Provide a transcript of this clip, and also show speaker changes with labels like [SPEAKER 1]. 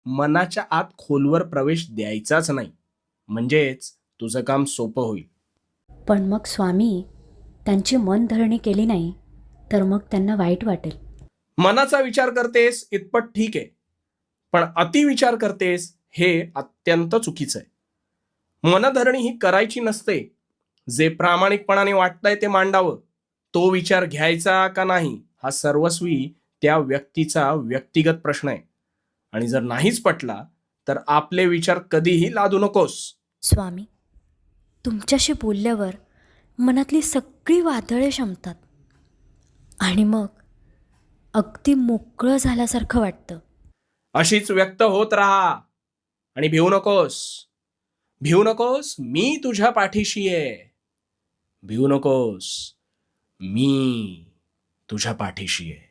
[SPEAKER 1] मनाच्या आत खोलवर प्रवेश द्यायचाच नाही. म्हणजेच तुझं काम सोपं होईल.
[SPEAKER 2] पण मग स्वामी त्यांची मनधरणी केली नाही तर मग त्यांना वाईट वाटेल.
[SPEAKER 1] मनाचा विचार करतेस इतपत ठीक आहे, पण अति विचार करतेस हे अत्यंत चुकीचं आहे. मनधरणी ही करायची नसते. जे प्रामाणिकपणाने वाटतंय ते मांडावं. तो विचार घ्यायचा का नाही हा सर्वस्वी त्या व्यक्तीचा व्यक्तिगत प्रश्न आहे. आणि जर नाहीच पटला तर आपले विचार कधीही लादू नकोस.
[SPEAKER 2] स्वामी, तुमच्याशी बोलल्यावर मनातली सगळी वादळे शमतात आणि मग अगदी मोकळं झाल्यासारखं वाटतं.
[SPEAKER 1] अशीच व्यक्त होत राहा आणि भिवू नकोस. भिवू नकोस, मी तुझ्या पाठीशी आहे. भिवू नकोस, मी तुझ्या पाठीशी आहे.